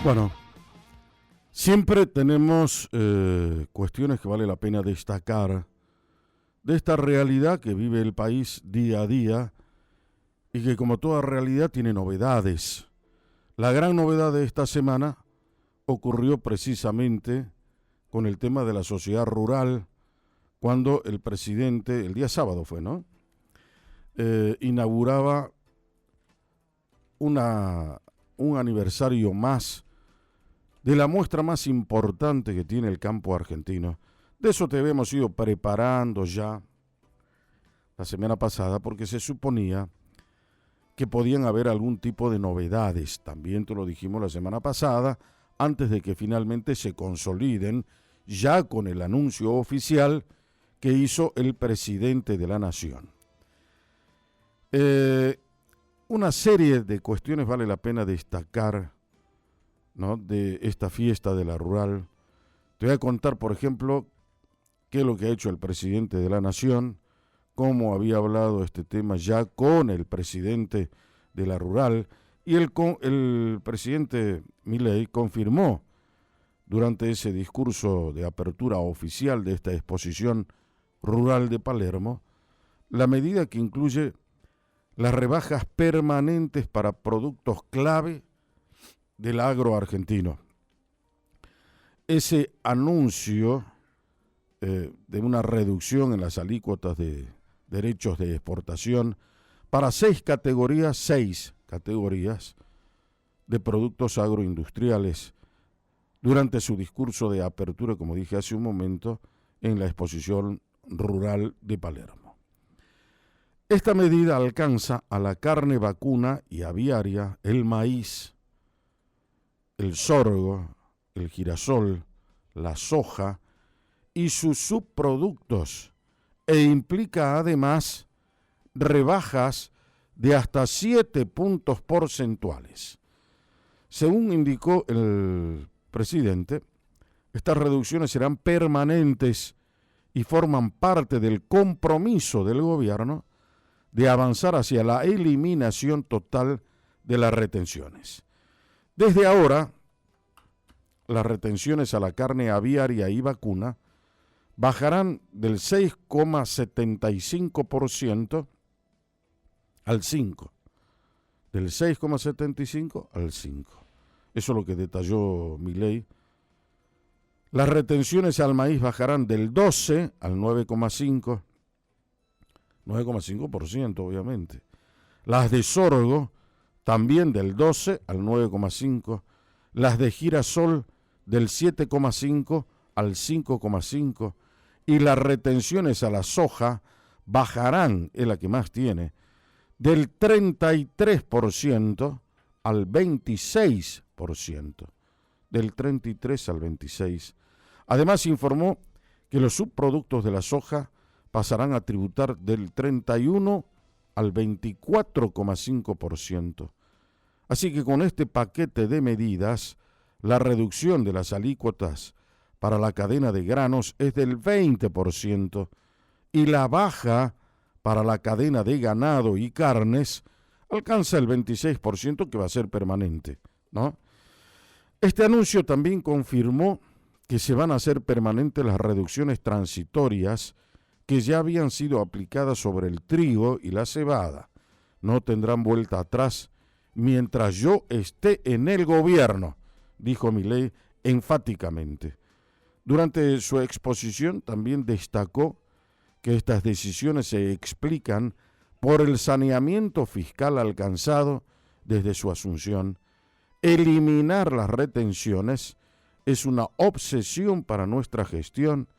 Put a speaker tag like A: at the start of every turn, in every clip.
A: Bueno, siempre tenemos cuestiones que vale la pena destacar de esta realidad que vive el país día a día y que, como toda realidad, tiene novedades. La gran novedad de esta semana ocurrió precisamente con el tema de la sociedad rural, cuando el presidente, el día sábado fue, ¿no?, inauguraba un aniversario más de la muestra más importante que tiene el campo argentino. De eso te habíamos ido preparando ya la semana pasada, porque se suponía que podían haber algún tipo de novedades. También te lo dijimos la semana pasada, antes de que finalmente se consoliden ya con el anuncio oficial que hizo el presidente de la Nación. Una serie de cuestiones vale la pena destacar, ¿no?, de esta fiesta de la rural. Te voy a contar, por ejemplo, qué es lo que ha hecho el presidente de la Nación, cómo había hablado este tema ya con el presidente de la rural, y el presidente Milei confirmó durante ese discurso de apertura oficial de esta exposición rural de Palermo la medida que incluye las rebajas permanentes para productos clave del agro argentino. Ese anuncio de una reducción en las alícuotas de derechos de exportación para seis categorías de productos agroindustriales durante su discurso de apertura, como dije hace un momento, en la exposición rural de Palermo. Esta medida alcanza a la carne vacuna y aviaria, el maíz, el sorgo, el girasol, la soja y sus subproductos, e implica además rebajas de hasta 7 puntos porcentuales. Según indicó el presidente, estas reducciones serán permanentes y forman parte del compromiso del gobierno de avanzar hacia la eliminación total de las retenciones. Desde ahora, las retenciones a la carne aviaria y vacuna bajarán del 6,75% al 5%. Del 6,75 al 5. Eso es lo que detalló Milei. Las retenciones al maíz bajarán del 12 al 9,5%. 9,5% obviamente. Las de sorgo también del 12 al 9,5%. Las de girasol del 7,5 al 5,5%. Y las retenciones a la soja bajarán, es la que más tiene, del 33% al 26%. Del 33 al 26%. Además informó que los subproductos de la soja pasarán a tributar del 31 al 24,5%. Así que con este paquete de medidas, la reducción de las alícuotas para la cadena de granos es del 20% y la baja para la cadena de ganado y carnes alcanza el 26%, que va a ser permanente, ¿no? Este anuncio también confirmó que se van a hacer permanentes las reducciones transitorias que ya habían sido aplicadas sobre el trigo y la cebada. No tendrán vuelta atrás mientras yo esté en el gobierno, dijo Milei enfáticamente. Durante su exposición también destacó que estas decisiones se explican por el saneamiento fiscal alcanzado desde su asunción. Eliminar las retenciones es una obsesión para nuestra gestión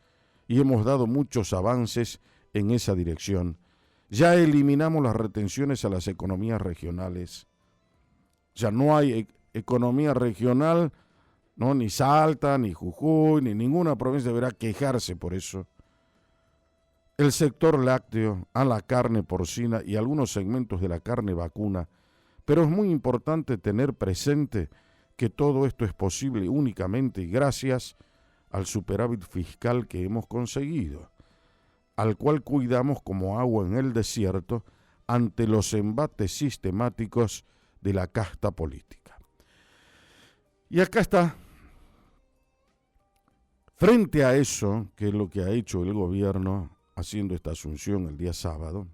A: y hemos dado muchos avances en esa dirección. Ya eliminamos las retenciones a las economías regionales. Ya no hay economía regional, ¿no? Ni Salta, ni Jujuy, ni ninguna provincia deberá quejarse por eso. El sector lácteo, a la carne porcina y algunos segmentos de la carne vacuna, pero es muy importante tener presente que todo esto es posible únicamente gracias al superávit fiscal que hemos conseguido, al cual cuidamos como agua en el desierto ante los embates sistemáticos de la casta política. Y acá está. Frente a eso, que es lo que ha hecho el gobierno haciendo esta asunción el día sábado,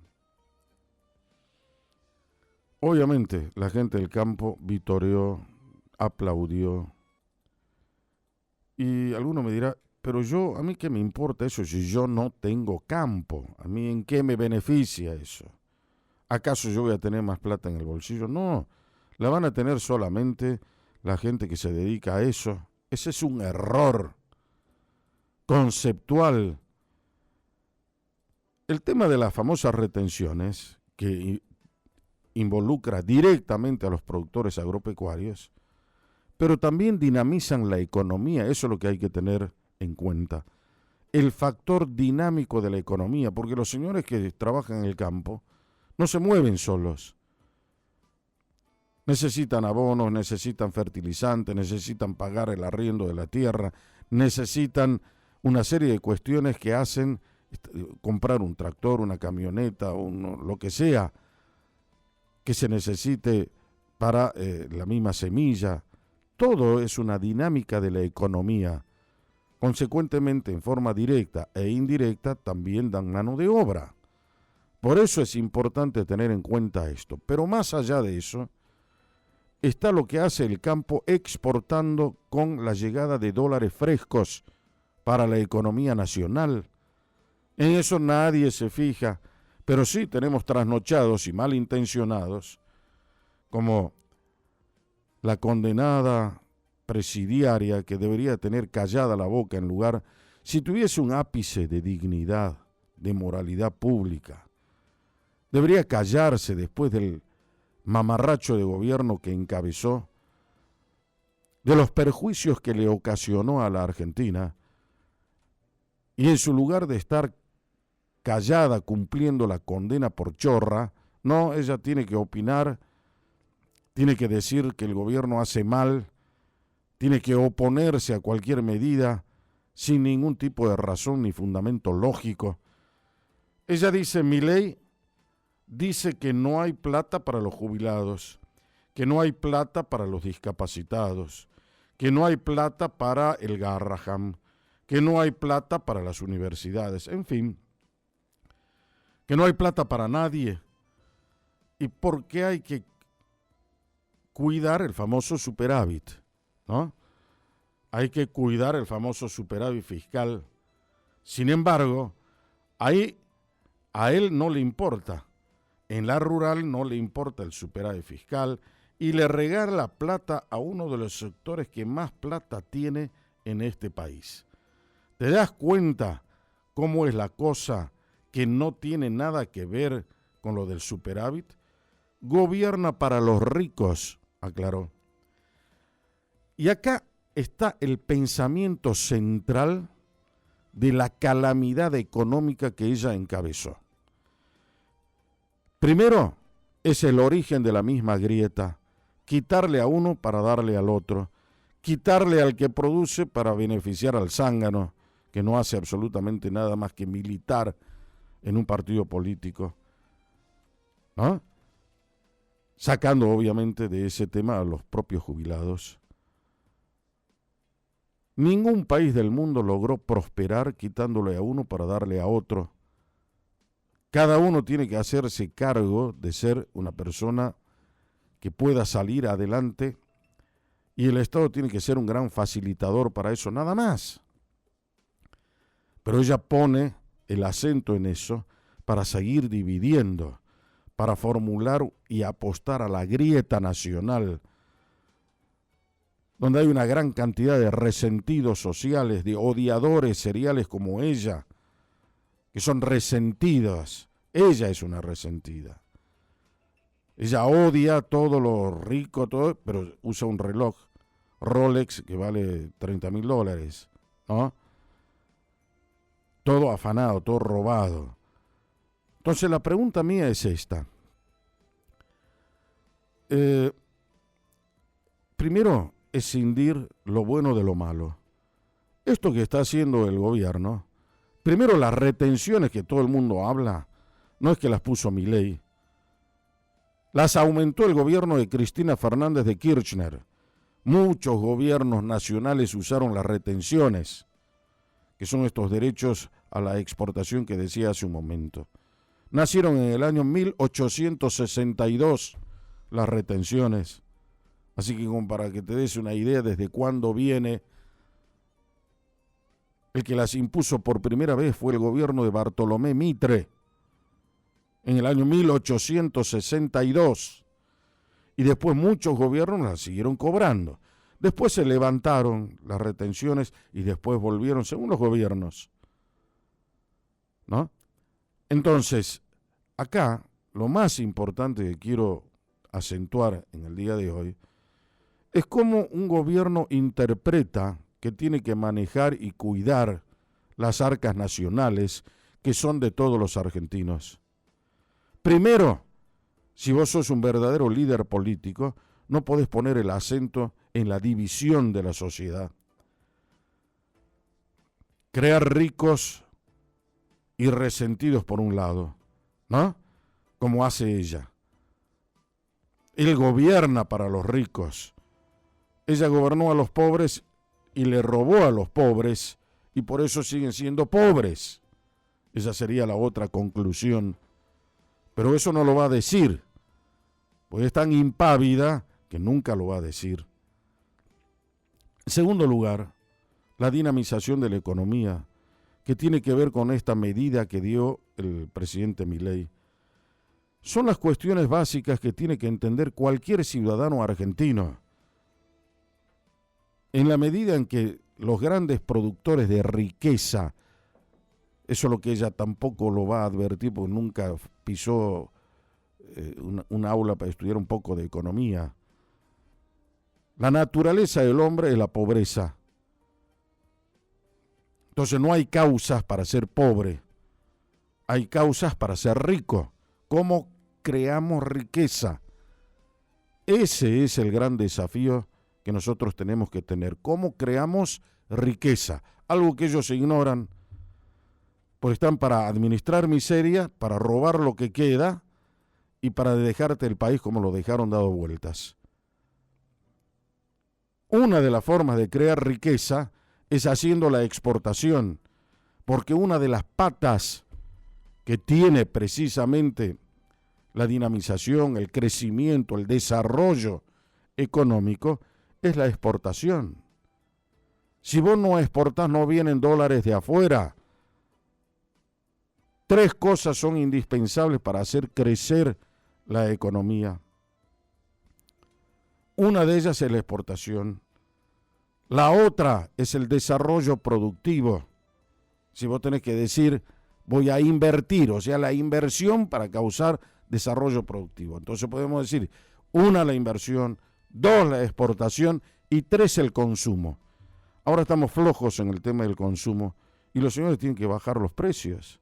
A: obviamente la gente del campo vitoreó, aplaudió, y alguno me dirá, pero a mí qué me importa eso si yo no tengo campo, a mí en qué me beneficia eso, ¿acaso yo voy a tener más plata en el bolsillo? No, la van a tener solamente la gente que se dedica a eso. Ese es un error conceptual. El tema de las famosas retenciones, que involucra directamente a los productores agropecuarios, pero también dinamizan la economía, eso es lo que hay que tener en cuenta. El factor dinámico de la economía, porque los señores que trabajan en el campo no se mueven solos. Necesitan abonos, necesitan fertilizantes, necesitan pagar el arriendo de la tierra, necesitan una serie de cuestiones que hacen comprar un tractor, una camioneta, lo que sea que se necesite para la misma semilla. Todo es una dinámica de la economía. Consecuentemente, en forma directa e indirecta, también dan mano de obra. Por eso es importante tener en cuenta esto. Pero más allá de eso, está lo que hace el campo exportando con la llegada de dólares frescos para la economía nacional. En eso nadie se fija, pero sí tenemos trasnochados y malintencionados, como la condenada presidiaria que debería tener callada la boca en lugar, si tuviese un ápice de dignidad, de moralidad pública, debería callarse después del mamarracho de gobierno que encabezó, de los perjuicios que le ocasionó a la Argentina, y en su lugar de estar callada cumpliendo la condena por chorra, no, ella tiene que opinar, tiene que decir que el gobierno hace mal, tiene que oponerse a cualquier medida sin ningún tipo de razón ni fundamento lógico. Ella dice, Milei dice que no hay plata para los jubilados, que no hay plata para los discapacitados, que no hay plata para el Garraham, que no hay plata para las universidades, en fin, que no hay plata para nadie. ¿Y por qué hay que cuidar el famoso superávit? ¿No? Hay que cuidar el famoso superávit fiscal. Sin embargo, ahí a él no le importa. En la rural no le importa el superávit fiscal y le regala plata a uno de los sectores que más plata tiene en este país. ¿Te das cuenta cómo es la cosa que no tiene nada que ver con lo del superávit? Gobierna para los ricos, aclaró. Y acá está el pensamiento central de la calamidad económica que ella encabezó. Primero, es el origen de la misma grieta, quitarle a uno para darle al otro, quitarle al que produce para beneficiar al zángano, que no hace absolutamente nada más que militar en un partido político, ¿no? Sacando obviamente de ese tema a los propios jubilados. Ningún país del mundo logró prosperar quitándole a uno para darle a otro. Cada uno tiene que hacerse cargo de ser una persona que pueda salir adelante y el Estado tiene que ser un gran facilitador para eso, nada más. Pero ella pone el acento en eso para seguir dividiendo, para formular y apostar a la grieta nacional, donde hay una gran cantidad de resentidos sociales, de odiadores seriales como ella, que son resentidas. Ella es una resentida. Ella odia todo lo rico, todo, pero usa un reloj Rolex que vale $30,000, ¿no? Todo afanado, todo robado. Entonces la pregunta mía es esta. Primero, escindir lo bueno de lo malo. Esto que está haciendo el gobierno, primero las retenciones que todo el mundo habla, no es que las puso Milei, las aumentó el gobierno de Cristina Fernández de Kirchner, Muchos gobiernos nacionales usaron las retenciones, que son estos derechos a la exportación que decía hace un momento. Nacieron en el año 1862 las retenciones. Así que como para que te des una idea desde cuándo viene, el que las impuso por primera vez fue el gobierno de Bartolomé Mitre en el año 1862. Y después muchos gobiernos las siguieron cobrando. Después se levantaron las retenciones y después volvieron según los gobiernos, ¿no? Entonces, acá lo más importante que quiero acentuar en el día de hoy es cómo un gobierno interpreta que tiene que manejar y cuidar las arcas nacionales que son de todos los argentinos. Primero, si vos sos un verdadero líder político, no podés poner el acento en la división de la sociedad. Crear ricos y resentidos por un lado, ¿no? Como hace ella. Él gobierna para los ricos. Ella gobernó a los pobres y le robó a los pobres y por eso siguen siendo pobres. Esa sería la otra conclusión. Pero eso no lo va a decir, pues es tan impávida que nunca lo va a decir. En segundo lugar, la dinamización de la economía, que tiene que ver con esta medida que dio el presidente Milei. Son las cuestiones básicas que tiene que entender cualquier ciudadano argentino. En la medida en que los grandes productores de riqueza, eso es lo que ella tampoco lo va a advertir porque nunca pisó un aula para estudiar un poco de economía. La naturaleza del hombre es la pobreza. Entonces no hay causas para ser pobre, hay causas para ser rico. ¿Cómo creamos riqueza? Ese es el gran desafío que nosotros tenemos que tener. ¿Cómo creamos riqueza? Algo que ellos ignoran, porque están para administrar miseria, para robar lo que queda y para dejarte el país como lo dejaron dado vueltas. Una de las formas de crear riqueza es haciendo la exportación, porque una de las patas que tiene precisamente la dinamización, el crecimiento, el desarrollo económico es la exportación. Si vos no exportás, no vienen dólares de afuera. 3 cosas son indispensables para hacer crecer la economía. Una de ellas es la exportación. La otra es el desarrollo productivo. Si vos tenés que decir, voy a invertir, o sea, la inversión para causar desarrollo productivo. Entonces podemos decir, 1, la inversión, 2, la exportación y 3, el consumo. Ahora estamos flojos en el tema del consumo y los señores tienen que bajar los precios.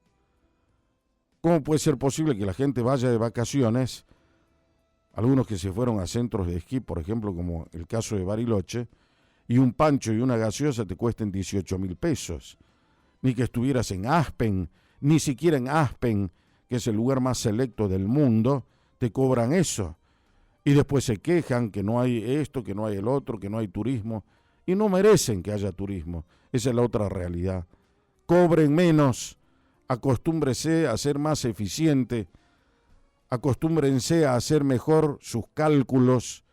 A: ¿Cómo puede ser posible que la gente vaya de vacaciones, algunos que se fueron a centros de esquí, por ejemplo, como el caso de Bariloche, y un pancho y una gaseosa te cuesten 18.000 pesos? Ni que estuvieras en Aspen, ni siquiera en Aspen, que es el lugar más selecto del mundo, te cobran eso. Y después se quejan que no hay esto, que no hay el otro, que no hay turismo. Y no merecen que haya turismo. Esa es la otra realidad. Cobren menos, acostúmbrense a ser más eficiente, acostúmbrense a hacer mejor sus cálculos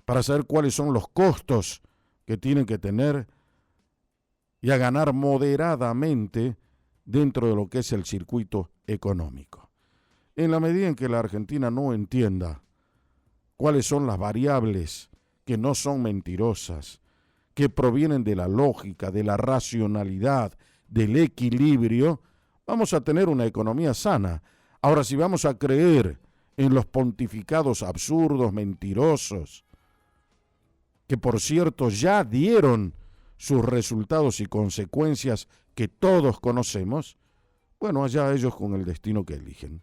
A: para saber cuáles son los costos que tienen que tener y a ganar moderadamente dentro de lo que es el circuito económico. En la medida en que la Argentina no entienda cuáles son las variables que no son mentirosas, que provienen de la lógica, de la racionalidad, del equilibrio, vamos a tener una economía sana. Ahora, si vamos a creer en los pontificados absurdos, mentirosos, que por cierto ya dieron sus resultados y consecuencias que todos conocemos, bueno, allá ellos con el destino que eligen.